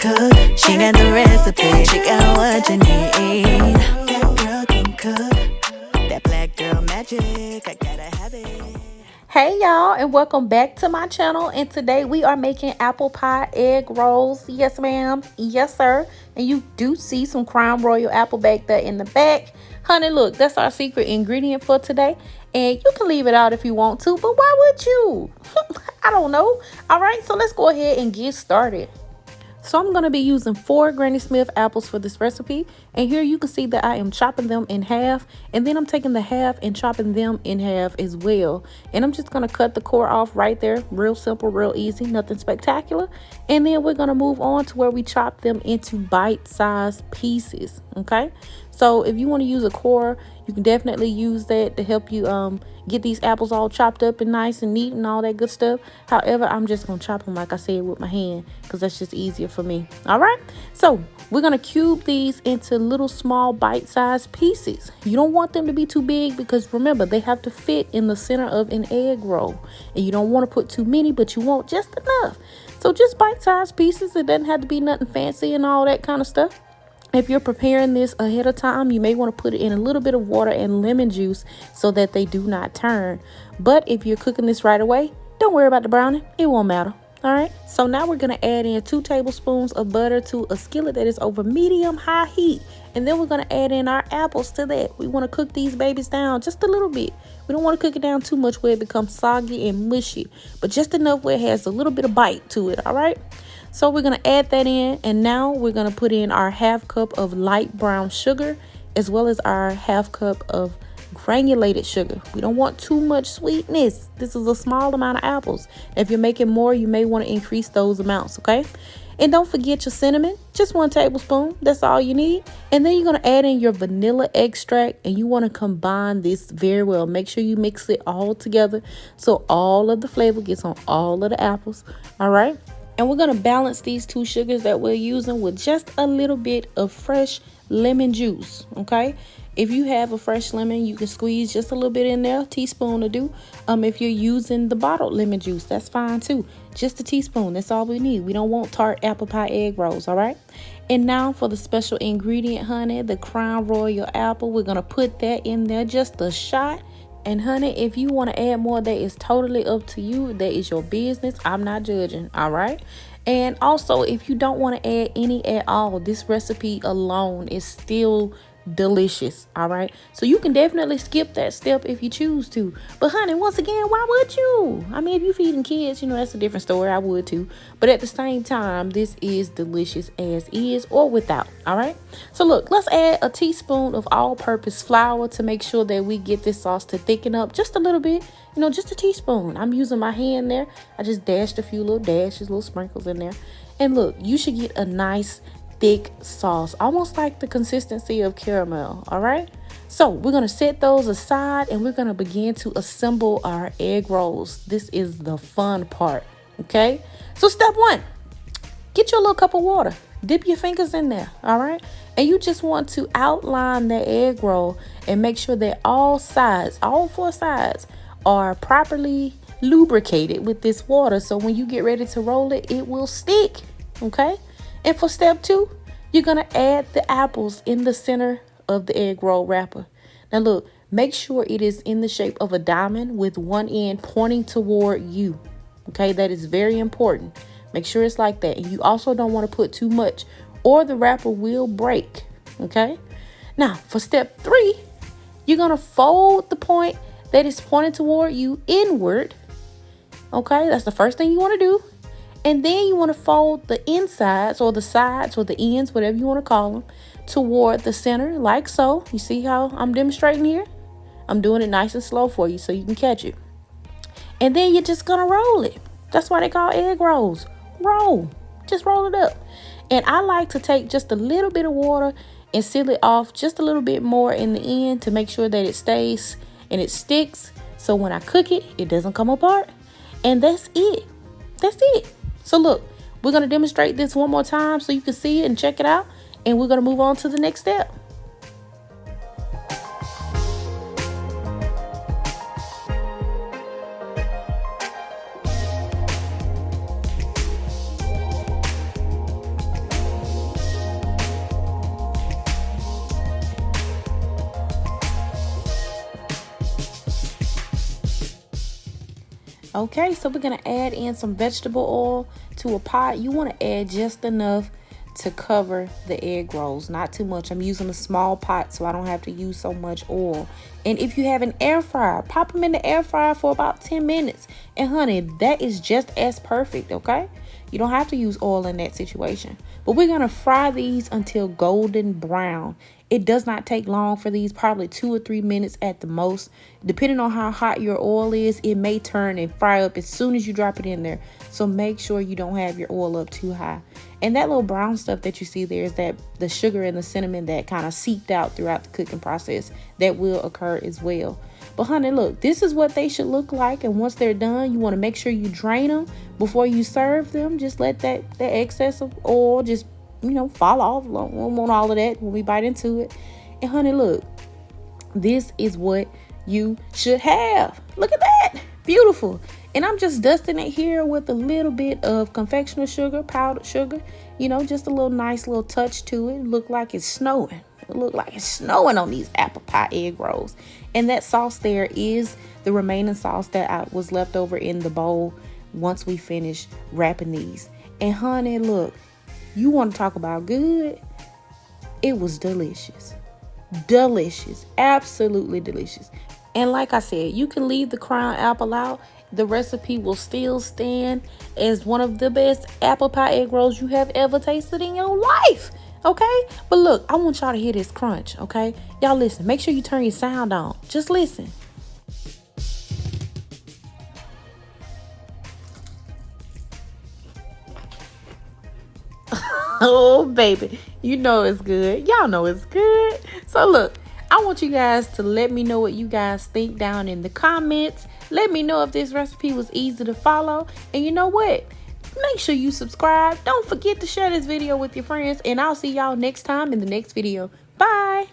cook. She got the recipe. She got what you need. That girl can cook. That black girl magic. I gotta have it. Hey y'all, and welcome back to my channel. And today we are making apple pie egg rolls. Yes ma'am, yes sir. And you do see some Crown Royal apple back there in the back. Honey, look, that's our secret ingredient for today. And you can leave it out if you want to, but why would you? I don't know. All right, so let's go ahead and get started. So I'm going to be using 4 Granny Smith apples for this recipe. And here you can see that I am chopping them in half. And then I'm taking the half and chopping them in half as well. And I'm just going to cut the core off right there. Real simple, real easy, nothing spectacular. And then we're going to move on to where we chop them into bite-sized pieces. Okay. So if you want to use a core, you can definitely use that to help you get these apples all chopped up and nice and neat and all that good stuff. However, I'm just going to chop them, like I said, with my hand because that's just easier for me. All right. So we're going to cube these into little small bite-sized pieces. You don't want them to be too big because remember, they have to fit in the center of an egg roll. And you don't want to put too many, but you want just enough. So just bite-sized pieces. It doesn't have to be nothing fancy and all that kind of stuff. If you're preparing this ahead of time, you may want to put it in a little bit of water and lemon juice so that they do not turn. But if you're cooking this right away, don't worry about the browning. It won't matter. All right. So now we're going to add in 2 tablespoons of butter to a skillet that is over medium-high heat. And then we're going to add in our apples to that. We want to cook these babies down just a little bit. We don't want to cook it down too much where it becomes soggy and mushy, but just enough where it has a little bit of bite to it. All right. So we're going to add that in, and now we're going to put in our half cup of light brown sugar as well as our half cup of granulated sugar. We don't want too much sweetness. This is a small amount of apples. If you're making more, you may want to increase those amounts, okay? And don't forget your cinnamon, just 1 tablespoon. That's all you need. And then you're going to add in your vanilla extract, and you want to combine this very well. Make sure you mix it all together so all of the flavor gets on all of the apples, all right? And we're going to balance these 2 sugars that we're using with just a little bit of fresh lemon juice, okay? If you have a fresh lemon, you can squeeze just a little bit in there, teaspoon will do. If you're using the bottled lemon juice, that's fine too. Just a teaspoon, that's all we need. We don't want tart apple pie egg rolls, all right? And now for the special ingredient, honey, the Crown Royal apple. We're going to put that in there, just a shot. And honey, if you want to add more, that is totally up to you. That is your business. I'm not judging. All right. And also, if you don't want to add any at all, this recipe alone is still delicious. All right. So you can definitely skip that step if you choose to. But honey, once again, why would you? I mean, if you're feeding kids, you know, that's a different story. I would too. But at the same time, this is delicious as is or without. All right. So look, let's add a teaspoon of all-purpose flour to make sure that we get this sauce to thicken up just a little bit. You know, just a teaspoon. I'm using my hand there. I just dashed a few little dashes, little sprinkles in there. And look, you should get a nice thick sauce, almost like the consistency of caramel. All right. So we're going to set those aside and we're going to begin to assemble our egg rolls. This is the fun part. Okay. So step 1, get your little cup of water, dip your fingers in there. All right. And you just want to outline the egg roll and make sure that all sides, all 4 sides are properly lubricated with this water. So when you get ready to roll it, it will stick. Okay. And for step 2, you're going to add the apples in the center of the egg roll wrapper. Now look, make sure it is in the shape of a diamond with one end pointing toward you. Okay, that is very important. Make sure it's like that. And you also don't want to put too much or the wrapper will break. Okay. Now for step 3, you're going to fold the point that is pointing toward you inward. Okay, that's the first thing you want to do. And then you want to fold the insides or the sides or the ends, whatever you want to call them, toward the center like so. You see how I'm demonstrating here? I'm doing it nice and slow for you so you can catch it. And then you're just going to roll it. That's why they call egg rolls. Roll. Just roll it up. And I like to take just a little bit of water and seal it off just a little bit more in the end to make sure that it stays and it sticks. So when I cook it, it doesn't come apart. And that's it. That's it. So look, we're going to demonstrate this one more time so you can see it and check it out. And we're going to move on to the next step. Okay, so we're gonna add in some vegetable oil to a pot. You want to add just enough to cover the egg rolls, not too much. I'm using a small pot so I don't have to use so much oil. And if you have an air fryer, pop them in the air fryer for about 10 minutes. And honey, that is just as perfect, okay? You don't have to use oil in that situation. But we're gonna fry these until golden brown. It does not take long for these, probably 2 or 3 minutes at the most. Depending on how hot your oil is, it may turn and fry up as soon as you drop it in there. So make sure you don't have your oil up too high. And that little brown stuff that you see there is that the sugar and the cinnamon that kind of seeped out throughout the cooking process. That will occur as well. But honey, look, this is what they should look like. And once they're done, you want to make sure you drain them before you serve them. Just let that excess of oil just, fall off. We don't want all of that when we bite into it. And honey, look, this is what you should have. Look at that. Beautiful. And I'm just dusting it here with a little bit of confectioner sugar, powdered sugar. Just a little nice little touch to it. Look like it's snowing. It look like it's snowing on these apple pie egg rolls. And that sauce there is the remaining sauce that was left over in the bowl once we finish wrapping these. And honey, look, you want to talk about good? It was delicious. Delicious. Absolutely delicious. And like I said, you can leave the crown apple out. The recipe will still stand as one of the best apple pie egg rolls you have ever tasted in your life. Okay? But look, I want y'all to hear this crunch. Okay? Y'all listen. Make sure you turn your sound on. Just listen. Oh, baby. You know it's good. Y'all know it's good. So look, I want you guys to let me know what you guys think down in the comments. Let me know if this recipe was easy to follow. And you know what? Make sure you subscribe. Don't forget to share this video with your friends. And I'll see y'all next time in the next video. Bye.